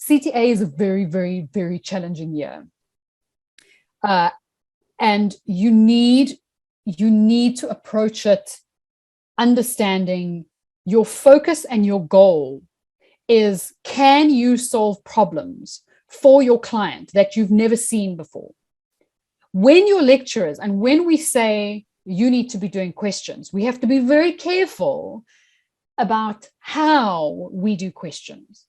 CTA is a very, very, very challenging year. And you need to approach it understanding your focus and your goal is, can you solve problems for your client that you've never seen before? When your lecturers, and when we say you need to be doing questions, we have to be very careful about how we do questions.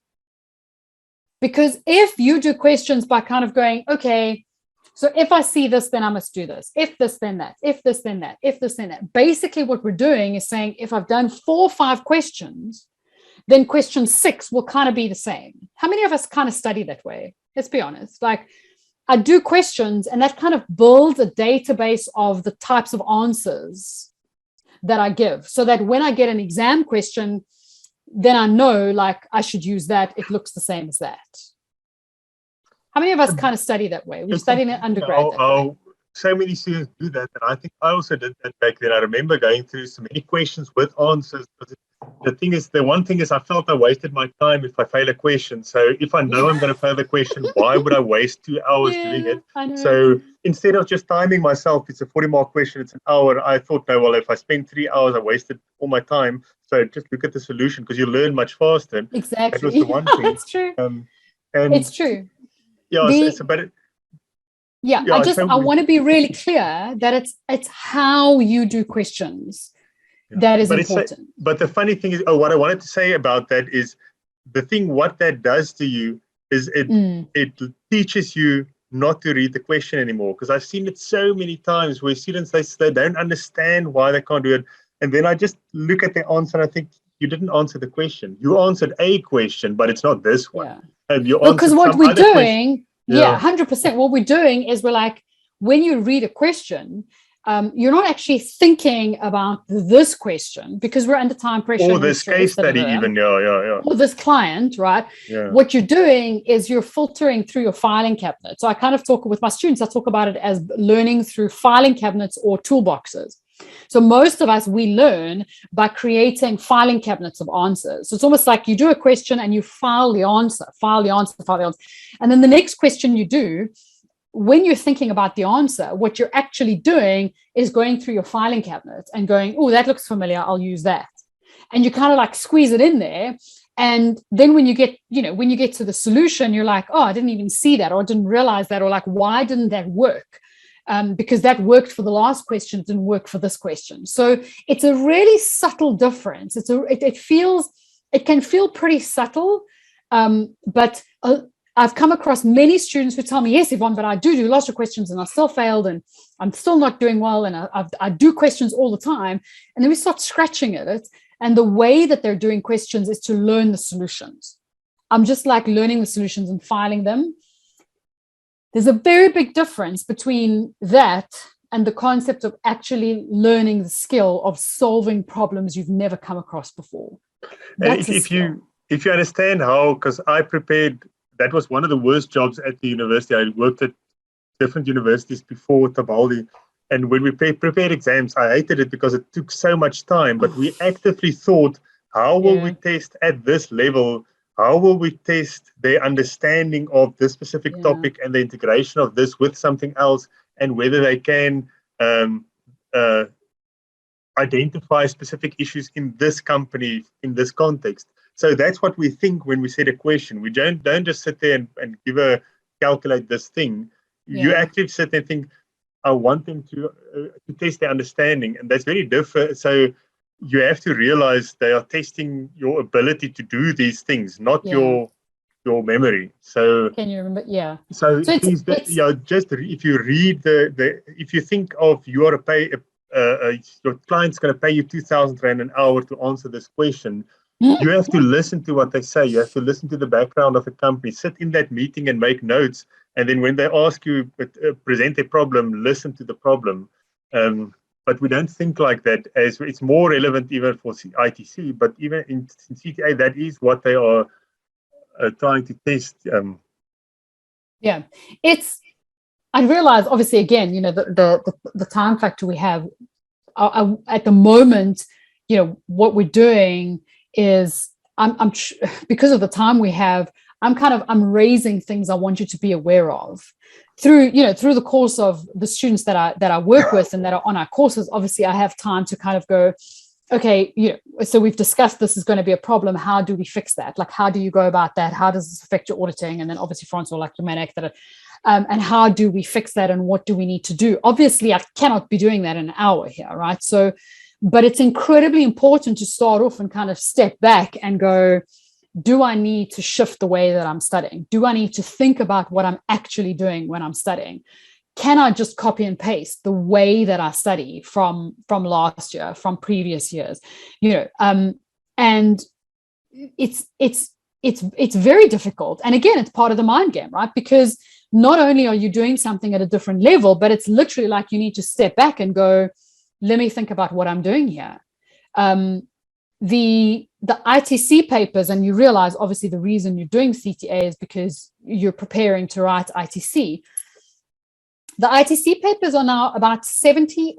Because if you do questions by kind of going, okay, so if I see this, then I must do this. If this, then that. If this, then that. If this, then that. Basically, what we're doing is saying, if I've done 4 or 5 questions, then question 6 will kind of be the same. How many of us kind of study that way? Let's be honest. Like, I do questions, and that kind of builds a database of the types of answers that I give, so that when I get an exam question, then I know, like, I should use that. It looks the same as that. How many of us kind of study that way? We study in undergrad that way. So many students do that, and I think I also did that back then. I remember going through so many questions with answers. But the one thing is I felt I wasted my time if I fail a question. So if I know I'm going to fail the question, why would I waste 2 hours doing it? So instead of just timing myself, it's a 40-mark question, it's an hour. I thought, no, well, if I spend 3 hours, I wasted all my time. So just look at the solution, because you learn much faster. Exactly. That was the one thing. It's true. And it's true. Yeah, I want to be really clear that it's how you do questions that is important. But the funny thing is, what I wanted to say about that is, what that does to you is it teaches you not to read the question anymore. Because I've seen it so many times where students, they don't understand why they can't do it. And then I just look at the answer and I think, you didn't answer the question. You answered a question, but it's not this one. Yeah. And you because what we're doing, 100%. What we're doing is, we're like, when you read a question, you're not actually thinking about this question, because we're under time pressure. Or this case study even, or this client, right? Yeah. What you're doing is you're filtering through your filing cabinet. So I kind of talk with my students, I talk about it as learning through filing cabinets or toolboxes. So most of us, we learn by creating filing cabinets of answers. So it's almost like you do a question and you file the answer. And then the next question you do, when you're thinking about the answer, what you're actually doing is going through your filing cabinet and going, oh, that looks familiar, I'll use that. And you kind of like squeeze it in there. And then when you get to the solution, you're like, oh, I didn't even see that, or I didn't realize that, or like, why didn't that work? Because that worked for the last question, it didn't work for this question. So it's a really subtle difference. It can feel pretty subtle, but I've come across many students who tell me, yes, Yvonne, but I do lots of questions and I still failed and I'm still not doing well, and I do questions all the time. And then we start scratching at it, and the way that they're doing questions is to learn the solutions. I'm just like learning the solutions and filing them. There's a very big difference between that and the concept of actually learning the skill of solving problems you've never come across before. If you understand how, because I prepared, that was one of the worst jobs at the university. I worked at different universities before Tabaldi, and when we prepared exams, I hated it because it took so much time. But we actively thought, how will we test at this level? How will we test their understanding of this specific topic and the integration of this with something else, and whether they can identify specific issues in this company, in this context? So that's what we think when we set a question. We don't just sit there and calculate this thing. You actually sit there and think, I want them to test their understanding, and that's very different. So you have to realize they are testing your ability to do these things, not your memory. So can you remember? Yeah. So just if you read if you think of your client's going to pay you 2,000 Rand an hour to answer this question, you have to listen to what they say. You have to listen to the background of the company, sit in that meeting and make notes. And then when they ask you, present a problem, listen to the problem. But we don't think like that, as it's more relevant even for ITC, but even in CTA, that is what they are trying to test. I realize, obviously, again, the time factor we have at the moment, what we're doing is, because of the time we have, I'm raising things I want you to be aware of through the course of the students that I work with and that are on our courses. Obviously, I have time to kind of go, okay, so we've discussed this is going to be a problem. How do we fix that? Like, how do you go about that? How does this affect your auditing? And then obviously Francois, like Dominic, and how do we fix that? And what do we need to do? Obviously, I cannot be doing that in an hour here, right? So, but it's incredibly important to start off and kind of step back and go, do I need to shift the way that I'm studying? Do I need to think about what I'm actually doing when I'm studying? Can I just copy and paste the way that I study from last year, from previous years? And it's very difficult. And again, it's part of the mind game, right? Because not only are you doing something at a different level, but it's literally like you need to step back and go, let me think about what I'm doing here. The ITC papers, and you realize obviously the reason you're doing CTA is because you're preparing to write ITC. The ITC papers are now about 70%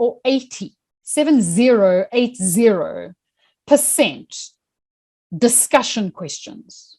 discussion questions.